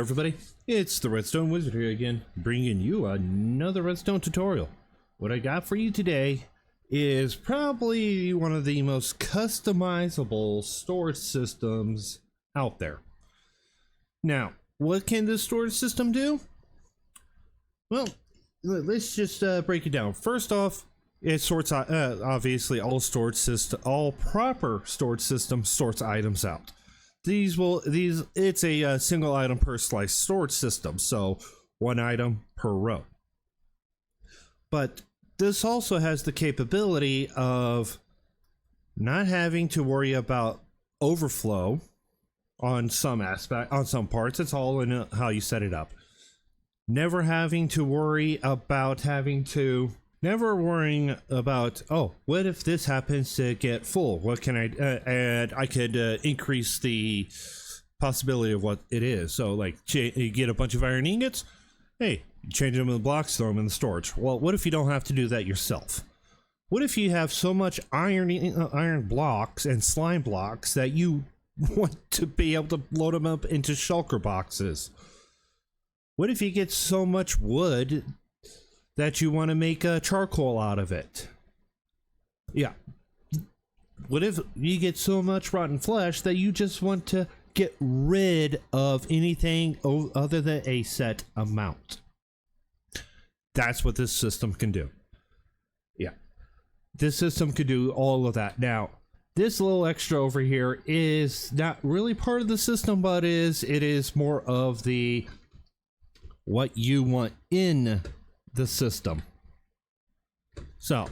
everybody, it's the Redstone Wizard here again, bringing you another Redstone tutorial. What I got for you today is probably one of the most customizable storage systems out there. Now, what can this storage system do? Well, let's just break it down. First off, it sorts obviously all proper storage systems sorts items out. It's a single item per slice storage system, so one item per row. But this also has the capability of not having to worry about overflow on some parts. It's all in how you set it up. Never worrying about, oh, what if this happens to get full? What can I, and I could increase the possibility of what it is. So like you get a bunch of iron ingots, hey, change them in the blocks, throw them in the storage. Well, what if you don't have to do that yourself? What if you have so much iron blocks and slime blocks that you want to be able to load them up into shulker boxes? What if you get so much wood that you want to make charcoal out of it? Yeah. What if you get so much rotten flesh that you just want to get rid of anything other than a set amount? That's what this system can do. Yeah. This system could do all of that. Now, this little extra over here is not really part of the system, but it is more of the what you want in the system. So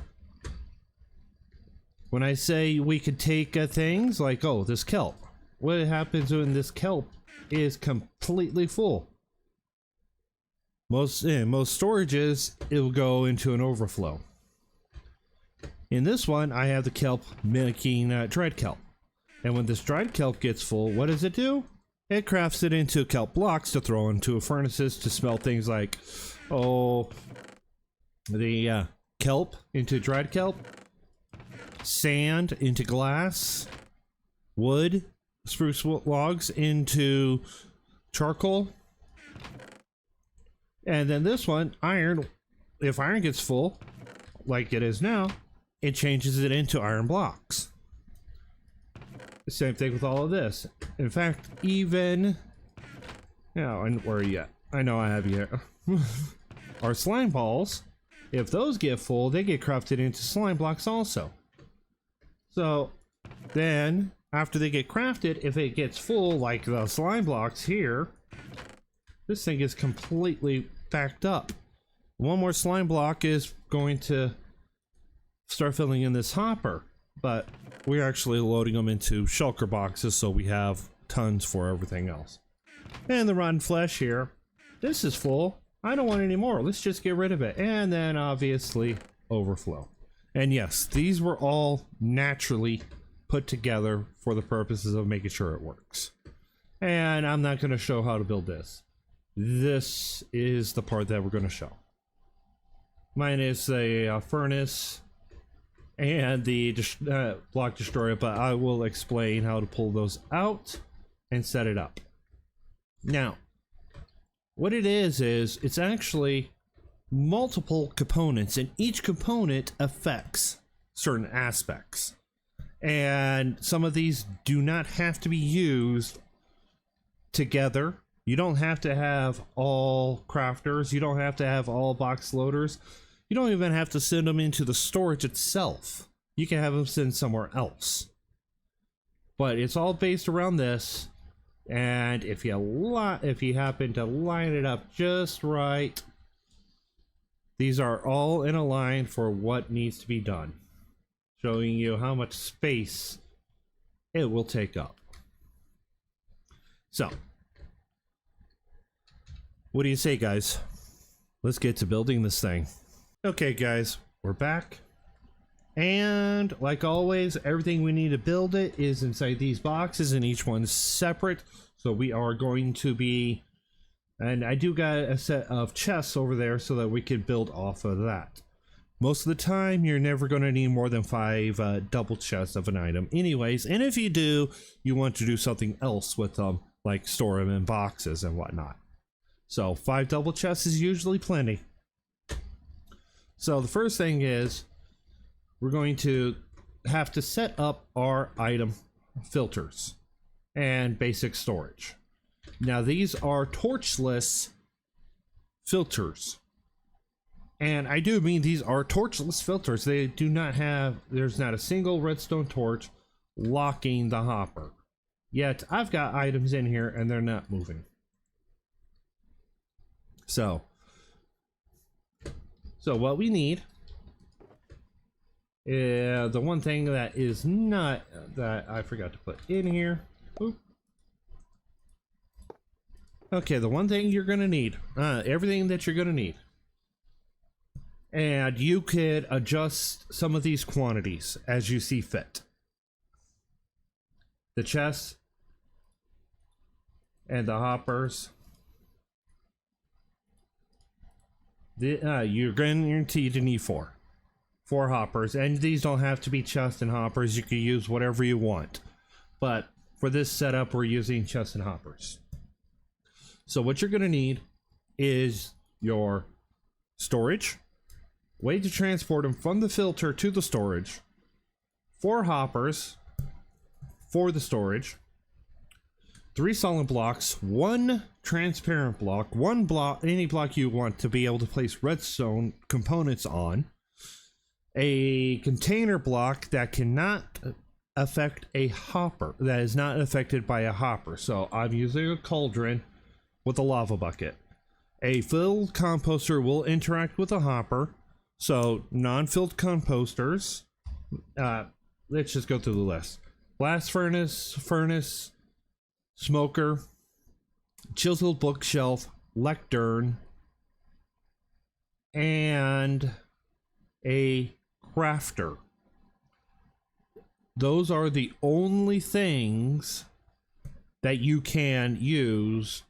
when I say we could take things like, oh, this kelp, what happens when this kelp is completely full? Most storages, it'll go into an overflow. In this one, I have the kelp making dried kelp, and when this dried kelp gets full, what does it do? It crafts it into kelp blocks to throw into furnaces to smelt things like, oh, the kelp into dried kelp, sand into glass, wood, spruce logs into charcoal, and then this one, iron. If iron gets full, like it is now, it changes it into iron blocks. Same thing with all of this. In fact, even, and where are you at? I know I have you here. Our slime balls, if those get full, they get crafted into slime blocks also. So then after they get crafted, if it gets full like the slime blocks here, this thing is completely backed up. One more slime block is going to start filling in this hopper, but we're actually loading them into shulker boxes, so we have tons for everything else. And the rotten flesh here, this is full. I don't want any more. Let's just get rid of it. And then obviously overflow. And yes, these were all naturally put together for the purposes of making sure it works. And I'm not going to show how to build this. This is the part that we're going to show. Mine is a furnace and the block destroyer, but I will explain how to pull those out and set it up. Now, what it is it's actually multiple components, and each component affects certain aspects. And some of these do not have to be used together. You don't have to have all crafters. You don't have to have all box loaders. You don't even have to send them into the storage itself. You can have them sent somewhere else. But it's all based around this. And if you happen to line it up just right, these are all in a line for what needs to be done, showing you how much space it will take up. So, what do you say, guys? Let's get to building this thing. Okay, guys, we're back. And like always, everything we need to build it is inside these boxes, and each one's separate. So we are going to be, and I do got a set of chests over there so that we can build off of that. Most of the time, you're never going to need more than 5 double chests of an item anyways. And if you do, you want to do something else with them, like store them in boxes and whatnot. So 5 double chests is usually plenty. So the first thing is we're going to have to set up our item filters and basic storage. Now these are torchless filters. And I do mean these are torchless filters. They do not have, there's not a single redstone torch locking the hopper. Yet I've got items in here and they're not moving. So what we need, the one thing that is not, that I forgot to put in here. Oop. Okay, the one thing you're gonna need, everything that you're gonna need. And you could adjust some of these quantities as you see fit. The chests and the hoppers. You're guaranteed to need 4 hoppers, and these don't have to be chests and hoppers. You can use whatever you want, but for this setup we're using chests and hoppers. So what you're going to need is your storage, way to transport them from the filter to the storage, 4 hoppers for the storage, 3 solid blocks, 1 transparent block, 1 block, any block you want to be able to place redstone components on, a container block that cannot affect a hopper, that is not affected by a hopper. So I'm using a cauldron with a lava bucket. A filled composter will interact with a hopper, so non-filled composters, let's just go through the list. Blast furnace, smoker, chiseled bookshelf, lectern, and a crafter. Those are the only things that you can use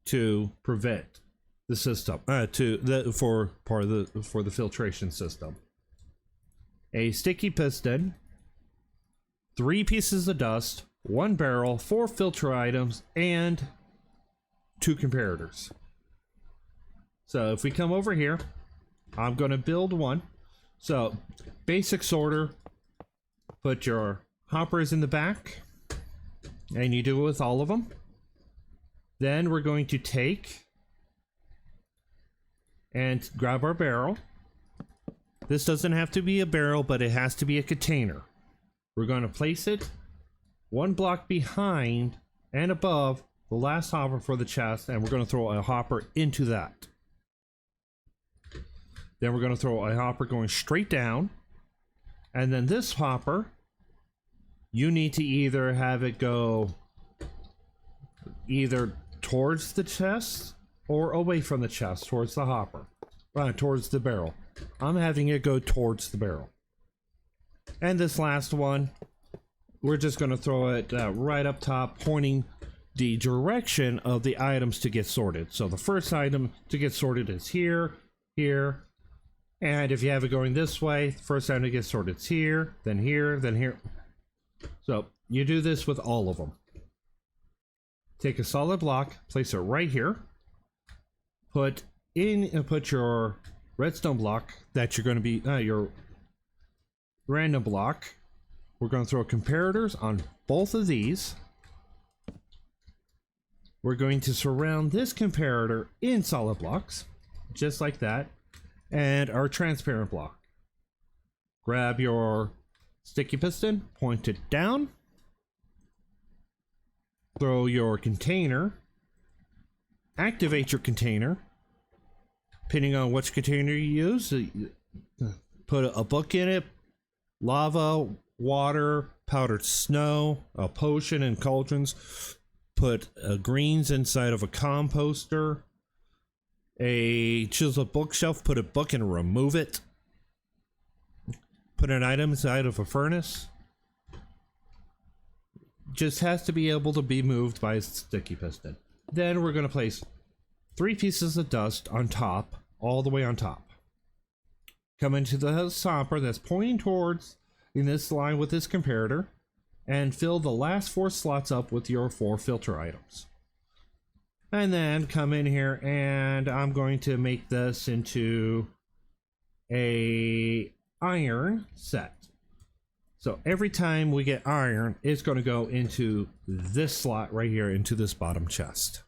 to prevent the system, for the filtration system. A sticky piston, 3 pieces of dust, 1 barrel, 4 filter items, and 2 comparators. So if we come over here, I'm going to build one. So basic sorter, put your hoppers in the back, and you do it with all of them. Then we're going to take and grab our barrel. This doesn't have to be a barrel, but it has to be a container. We're going to place it 1 block behind and above the last hopper for the chest, and we're going to throw a hopper into that. Then we're going to throw a hopper going straight down, and then this hopper, you need to either have it go either towards the chest or away from the chest, towards the hopper, towards the barrel. I'm having it go towards the barrel. And this last one, we're just going to throw it right up top, pointing the direction of the items to get sorted. So the first item to get sorted is here, here, and if you have it going this way, the first item to get sorted is here, then here, then here. So you do this with all of them. Take a solid block, place it right here, put your redstone block that you're going to be your random block. We're going to throw comparators on both of these. We're going to surround this comparator in solid blocks, just like that, and our transparent block. Grab your sticky piston, point it down, throw your container, activate your container, depending on which container you use. Put a book in it, lava, water, powdered snow, a potion, and cauldrons. Put greens inside of a composter, a chiseled bookshelf, put a book and remove it. Put an item inside of a furnace. Just has to be able to be moved by a sticky piston. Then we're going to place 3 pieces of dust on top, all the way on top. Come into the hopper that's pointing towards in this line with this comparator, and fill the last 4 slots up with your 4 filter items. And then come in here and I'm going to make this into a iron set. So every time we get iron, it's going to go into this slot right here, into this bottom chest.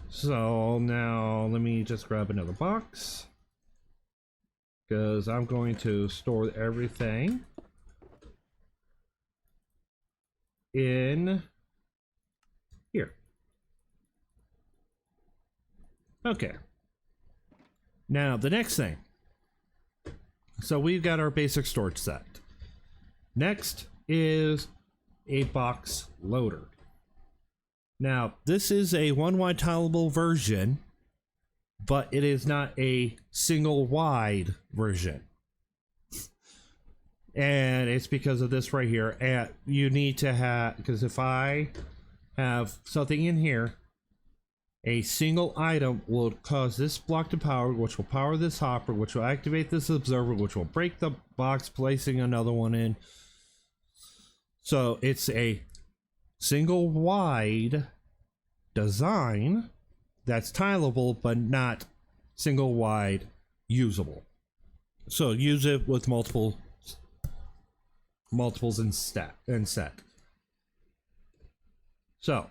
So now let me just grab another box, because I'm going to store everything in here. Okay. Now the next thing. So we've got our basic storage set. Next is a box loader. Now, this is a one-wide tileable version, but it is not a single wide version. And it's because of this right here. And you need to have, because if I have something in here, a single item will cause this block to power, which will power this hopper, which will activate this observer, which will break the box, placing another one in. So it's a single wide design that's tileable, but not single wide usable. So use it with multiples and set. So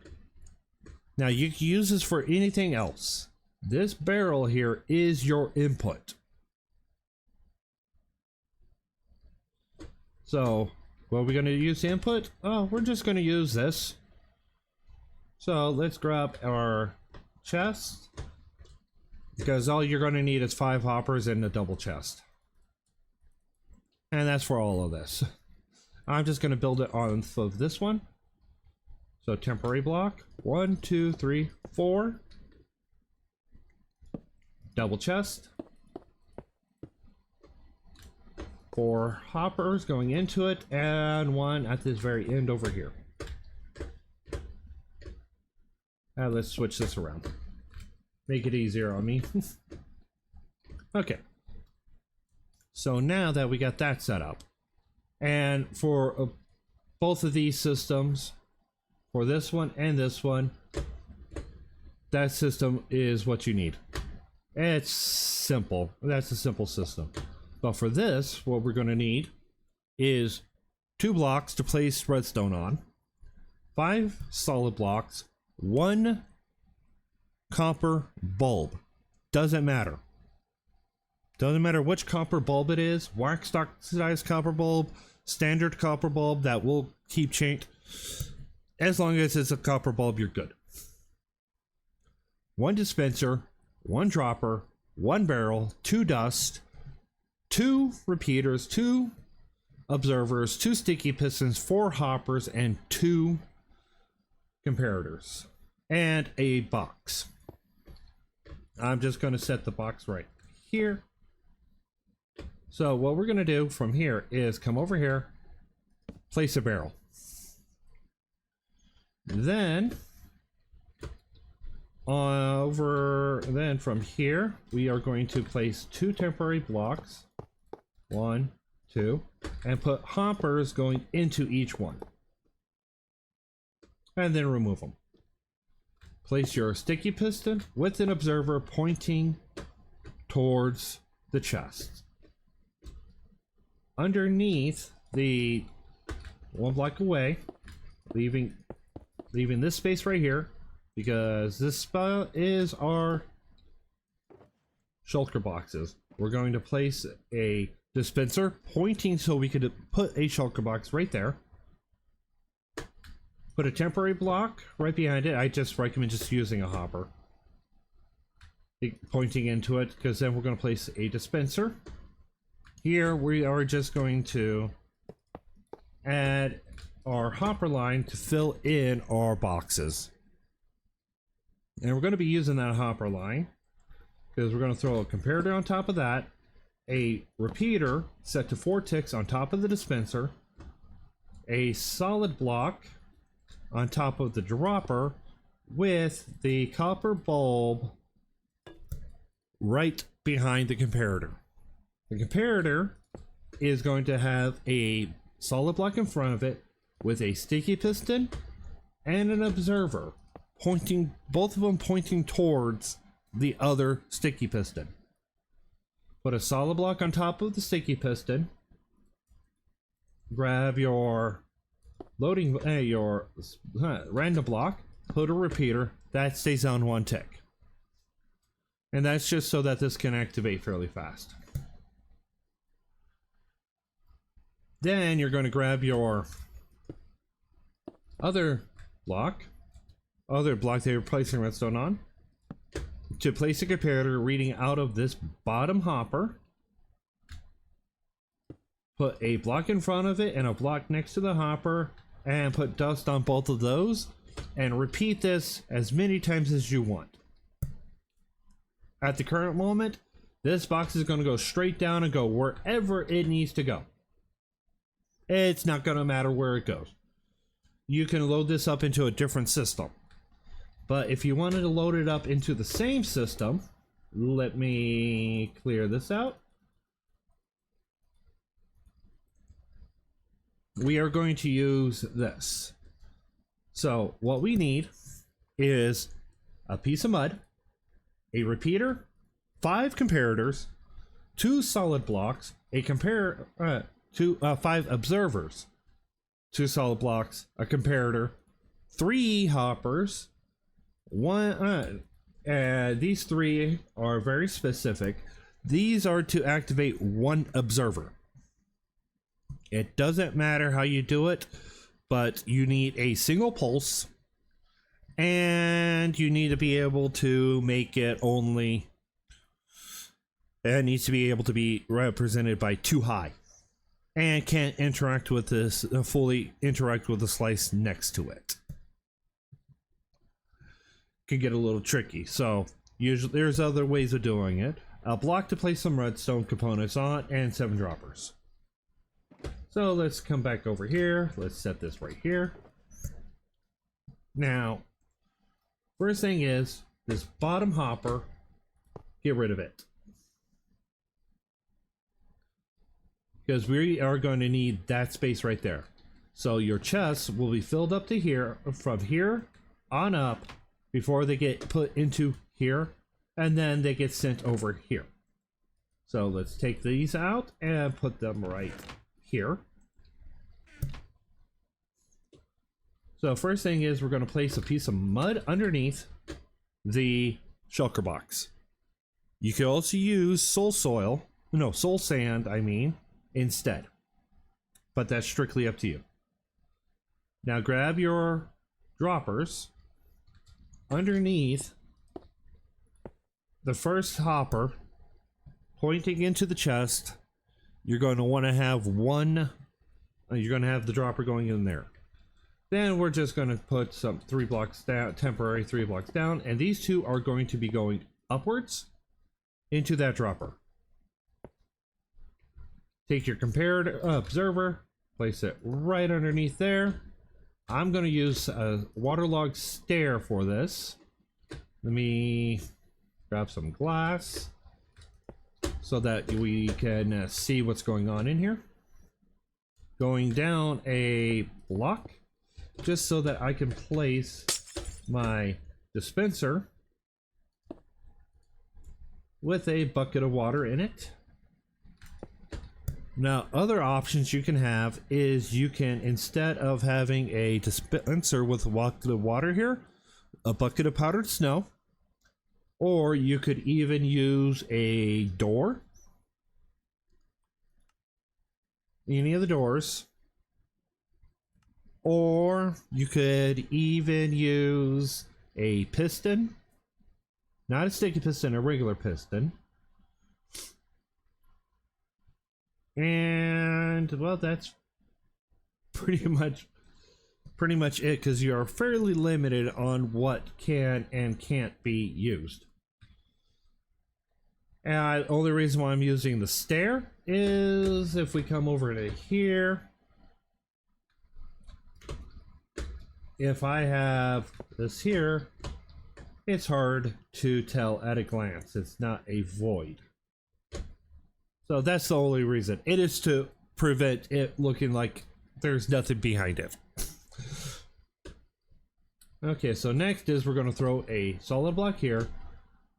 now you can use this for anything else. This barrel here is your input. So what are we going to use the input? Oh, we're just going to use this. So let's grab our chest, because all you're going to need is 5 hoppers and a double chest. And that's for all of this. I'm just going to build it on of this one. So temporary block, 1, 2, 3, 4. Double chest. 4 hoppers going into it, and 1 at this very end over here. Let's switch this around. Make it easier on me. Okay. So now that we got that set up, and for both of these systems, for this one and this one, that system is what you need. It's simple. That's a simple system. But for this, what we're going to need is 2 blocks to place redstone on, 5 solid blocks, 1 copper bulb. Doesn't matter. Doesn't matter which copper bulb it is. Wax stock size copper bulb, standard copper bulb that will keep changing. As long as it's a copper bulb, you're good. 1 dispenser, 1 dropper, 1 barrel, 2 dust, 2 repeaters, 2 observers, 2 sticky pistons, 4 hoppers, and 2 comparators, and a box. I'm just going to set the box right here. So what we're going to do from here is come over here, place a barrel. Then from here we are going to place 2 temporary blocks, 1, 2, and put hoppers going into each one, and then remove them. Place your sticky piston with an observer pointing towards the chest. Underneath the 1 block away, leaving this space right here, because this spot is our shulker boxes. We're going to place a dispenser pointing so we could put a shulker box right there. Put a temporary block right behind it. I just recommend just using a hopper, pointing into it, because then we're going to place a dispenser. Here we are just going to add our hopper line to fill in our boxes. And we're going to be using that hopper line because we're going to throw a comparator on top of that, a repeater set to 4 ticks on top of the dispenser, a solid block on top of the dropper with the copper bulb right behind the comparator. The comparator is going to have a solid block in front of it with a sticky piston and an observer, pointing, both of them pointing towards the other sticky piston. Put a solid block on top of the sticky piston. Grab your loading, your random block, put a repeater, that stays on 1 tick. And that's just so that this can activate fairly fast. Then you're going to grab your other block that you're placing redstone on, to place a comparator reading out of this bottom hopper. Put a block in front of it and a block next to the hopper, and put dust on both of those, and repeat this as many times as you want. At the current moment, this box is going to go straight down and go wherever it needs to go. It's not going to matter where it goes. You can load this up into a different system. But if you wanted to load it up into the same system, let me clear this out. We are going to use this. So what we need is a piece of mud, a repeater, 5 comparators, 2 solid blocks, a 5 observers, 2 solid blocks, a comparator, 3 hoppers, these 3 are very specific. These are to activate 1 observer. It doesn't matter how you do it, but you need a single pulse, and you need to be able to make it only, it needs to be able to be represented by 2 high, and can't interact with this, fully interact with the slice next to it. Can get a little tricky, so usually there's other ways of doing it. A block to place some redstone components on, and 7 droppers. So let's come back over here. Let's set this right here. Now, first thing is this bottom hopper, get rid of it, because we are going to need that space right there. So your chests will be filled up to here, from here on up, before they get put into here, and then they get sent over here. So let's take these out and put them right here. So first thing is we're going to place a piece of mud underneath the shulker box. You can also use soul sand, I mean, instead. But that's strictly up to you. Now grab your droppers. Underneath the first hopper, pointing into the chest, you're going to want to have you're going to have the dropper going in there. Then we're just going to put some 3 blocks down, temporary 3 blocks down, and these 2 are going to be going upwards into that dropper. Take your comparator observer, place it right underneath there. I'm going to use a waterlogged stair for this. Let me grab some glass so that we can see what's going on in here. Going down a block, just so that I can place my dispenser with a bucket of water in it. Now, other options you can have is you can, instead of having a dispenser with the water here, a bucket of powdered snow, or you could even use a door, any of the doors, or you could even use a piston, not a sticky piston, a regular piston. And well, that's pretty much it, because you are fairly limited on what can and can't be used. And the only reason why I'm using the stair is if we come over to here, if I have this here, it's hard to tell at a glance. It's not a void. So that's the only reason. It is to prevent it looking like there's nothing behind it. Okay, so next is we're going to throw a solid block here.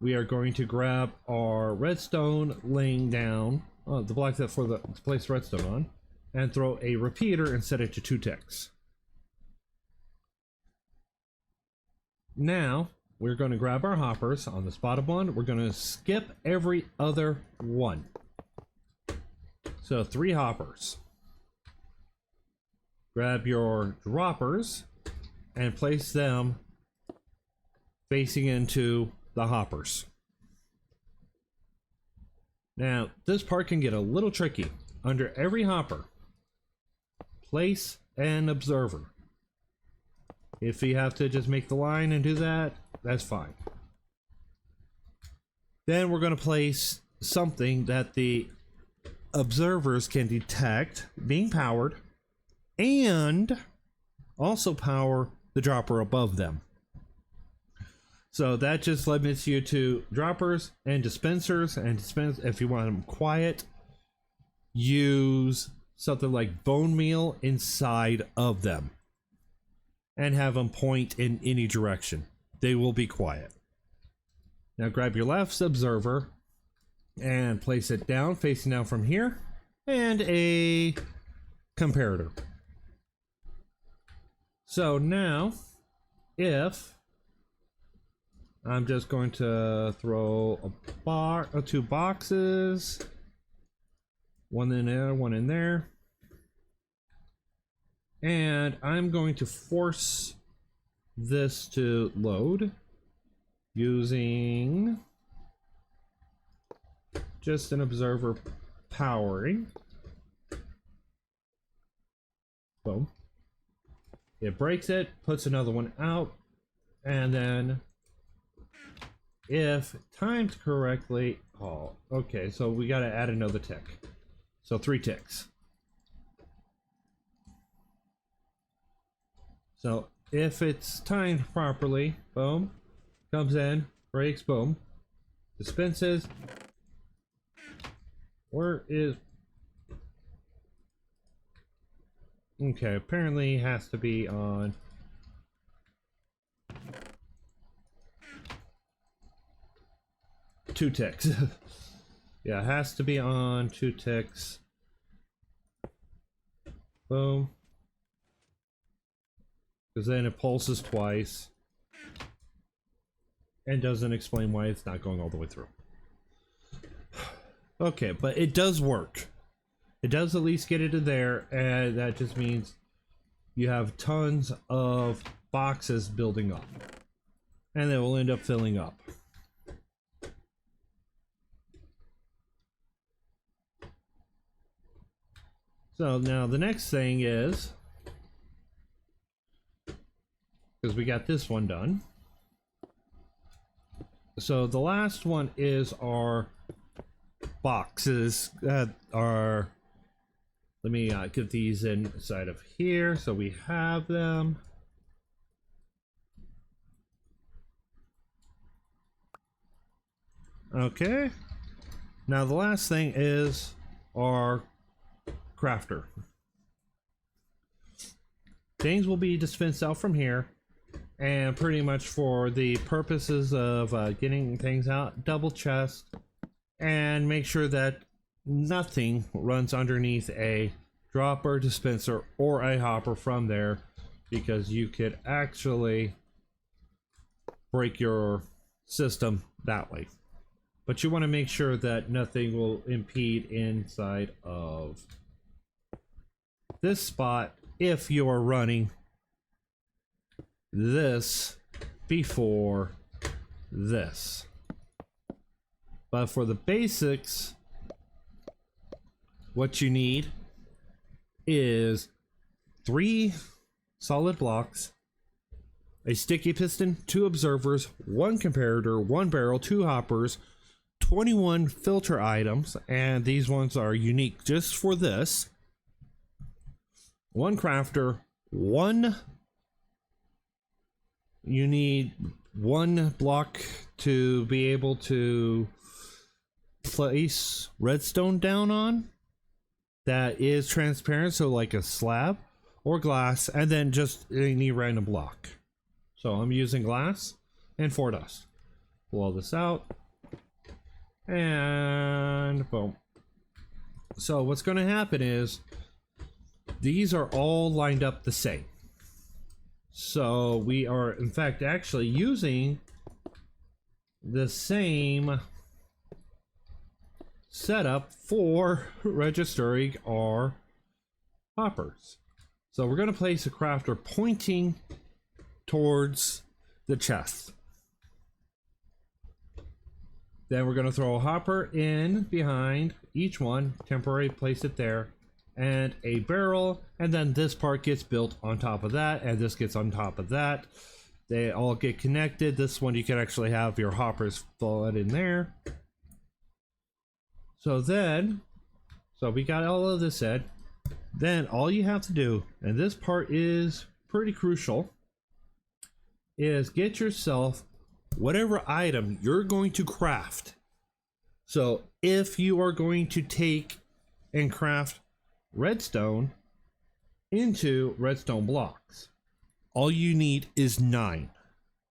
We are going to grab our redstone laying down, the block that for the to place redstone on, and throw a repeater and set it to 2 ticks. Now we're going to grab our hoppers on this bottom one. We're going to skip every other one. So 3 hoppers. Grab your droppers and place them facing into the hoppers. Now, this part can get a little tricky. Under every hopper, place an observer. If you have to just make the line and do that, that's fine. Then we're going to place something that the observers can detect being powered and also power the dropper above them. So that just limits you to droppers and dispensers, and if you want them quiet, use something like bone meal inside of them and have them point in any direction. They will be quiet. Now grab your left observer and place it down, facing down from here, and a comparator. So now, if I'm just going to throw a 2 boxes, one in there, one in there, and I'm going to force this to load using just an observer powering. Boom. It breaks it, puts another one out, and then if timed correctly, oh, okay, so we got to add another tick. So 3 ticks. So if it's timed properly, boom, comes in, breaks, boom, dispenses. Where is... Okay, apparently it has to be on... two ticks. Yeah, it has to be on 2 ticks. Boom. Because then it pulses twice. And doesn't explain why it's not going all the way through. Okay, but it does work. It does at least get it in there, and that just means you have tons of boxes building up. And they will end up filling up. So now the next thing is, because we got this one done. So the last one is our boxes that are, let me get these inside of here so we have them. Okay. Now the last thing is our crafter. Things will be dispensed out from here, and pretty much for the purposes of getting things out, double chest and make sure that nothing runs underneath a dropper, dispenser, or a hopper from there, because you could actually break your system that way. But you want to make sure that nothing will impede inside of this spot if you're running this before this. But for the basics, what you need is 3 solid blocks, a sticky piston, 2 observers, 1 comparator, 1 barrel, 2 hoppers, 21 filter items, and these ones are unique just for this. 1 crafter, you need 1 block to be able to place redstone down on that is transparent, so like a slab or glass, and then just any random block. So I'm using glass and 4 dust. Blow this out. And boom. So what's going to happen is these are all lined up the same. So we are in fact actually using the same setup for registering our hoppers. So we're going to place a crafter pointing towards the chest. Then we're going to throw a hopper in behind each one, temporarily place it there, and a barrel, and then this part gets built on top of that, and this gets on top of that. They all get connected. This one you can actually have your hoppers flood in there. So we got all of this set. Then all you have to do, and this part is pretty crucial, is get yourself whatever item you're going to craft. So if you are going to take and craft redstone into redstone blocks, all you need is 9.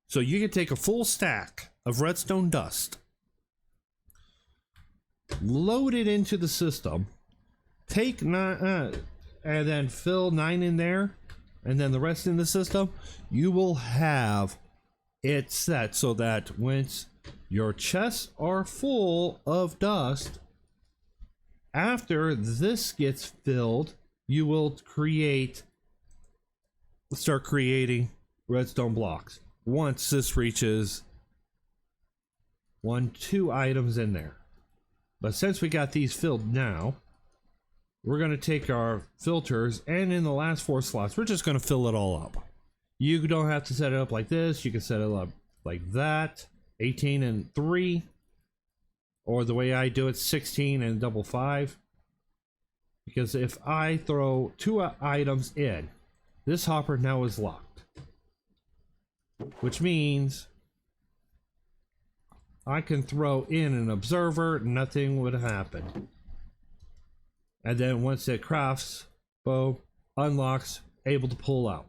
So you can take a full stack of redstone dust, load it into the system, take 9 and then fill 9 in there, and then the rest in the system. You will have it set so that once your chests are full of dust, after this gets filled, you will start creating redstone blocks. Once this reaches 2 items in there. But since we got these filled now, we're going to take our filters, and in the last 4 slots, we're just going to fill it all up. You don't have to set it up like this. You can set it up like that, 18 and 3, or the way I do it, 16 and double 5. Because if I throw 2 items in, this hopper now is locked, which means I can throw in an observer, nothing would happen. And then once it crafts, boom, unlocks, able to pull out.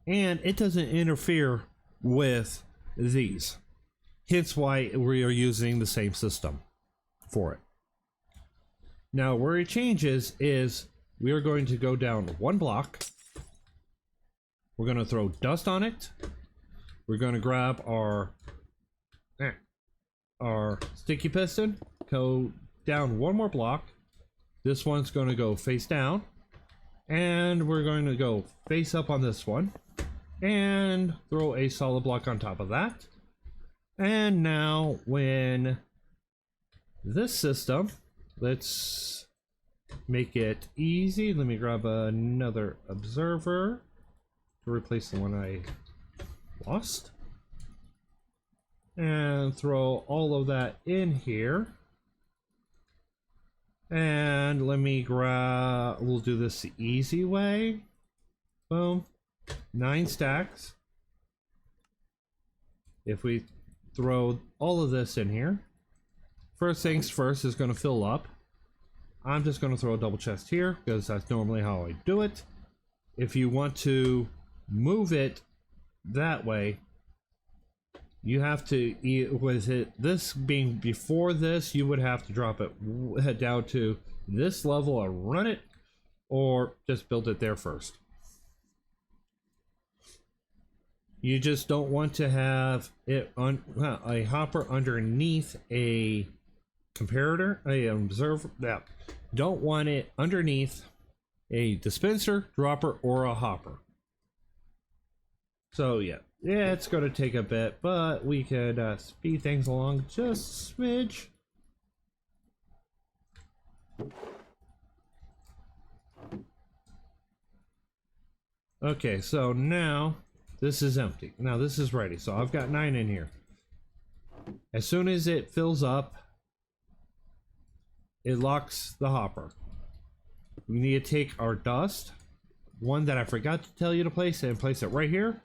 And it doesn't interfere with these. Hence why we are using the same system for it. Now where it changes is we are going to go down 1 block. We're going to throw dust on it. We're going to grab our sticky piston, go down 1 more block. This one's going to go face down, and we're going to go face up on this one and throw a solid block on top of that. And now when this system, let's make it easy. Let me grab another observer to replace the one I lost, and throw all of that in here. And let me we'll do this the easy way. Boom. 9 stacks. If we throw all of this in here, first things first is going to fill up. I'm just going to throw a double chest here because that's normally how I do it. If you want to move it that way, you have to, this being before this, you would have to drop it down to this level and run it, or just build it there first. You just don't want to have it on a hopper underneath a comparator, a observer. Don't want it underneath a dispenser, dropper, or a hopper. So yeah, it's going to take a bit, but we could speed things along just a smidge. Okay, so now this is empty. Now this is ready. So I've got 9 in here. As soon as it fills up, it locks the hopper. We need to take our dust, one that I forgot to tell you to place, and place it right here.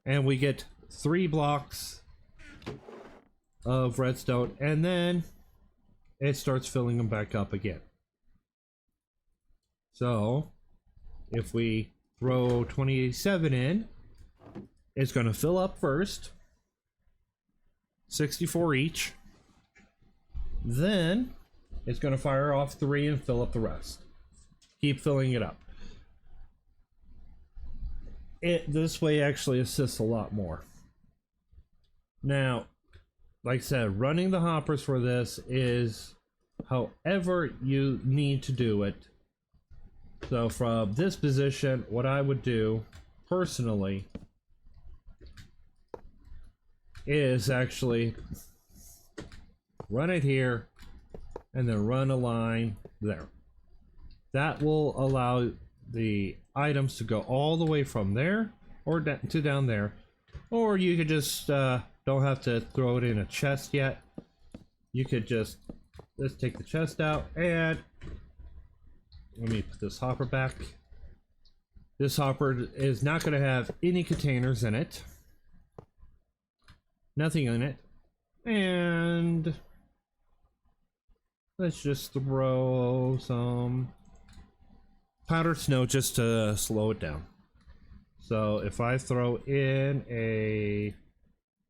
And we get 3 blocks of redstone, and then it starts filling them back up again. So if we throw 27 in, It's going to fill up first, 64 each. Then it's going to fire off 3 and fill up the rest. Keep filling it up. This way actually assists a lot more. Now, like I said, running the hoppers for this is however you need to do it. So from this position, what I would do personally is actually run it here and then run a line there. That will allow the items to go all the way from there or to down there. Or you could just don't have to throw it in a chest yet. You could just take the chest out, and let me put this hopper back. This hopper is not going to have any containers in it. Nothing in it. And let's just throw some powdered snow just to slow it down. So if I throw in a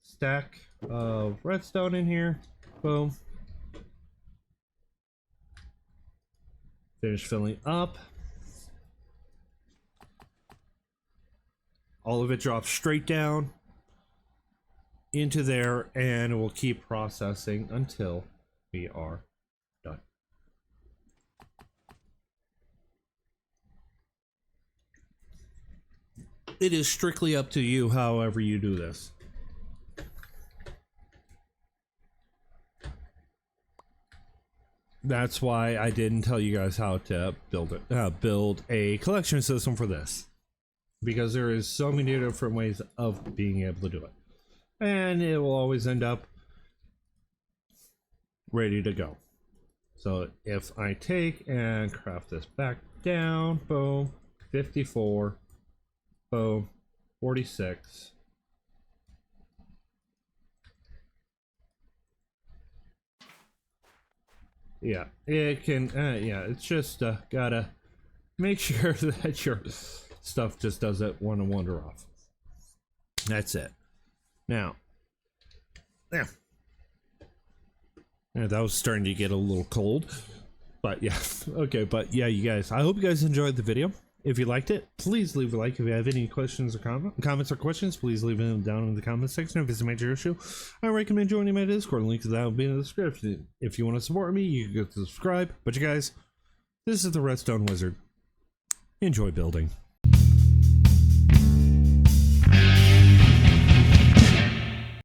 stack of redstone in here, boom. Finish filling up. All of it drops straight down into there, and it will keep processing until we are done. It is strictly up to you however you do this. That's why I didn't tell you guys how to build a collection system for this, because there is so many different ways of being able to do it, and it will always end up ready to go. So if I take and craft this back down, boom, 54, boom, 46. Yeah, it can, yeah, it's just gotta make sure that your stuff just doesn't want to wander off. That's it. Now, yeah, that was starting to get a little cold, but yeah, okay, but yeah, you guys, I hope you guys enjoyed the video. If you liked it, please leave a like. If you have any questions or comments or questions, please leave them down in the comment section. If it's a major issue, I recommend joining my Discord. Link to that will be in the description. If you want to support me, you can go subscribe. But you guys, this is the Redstone Wizard. Enjoy building.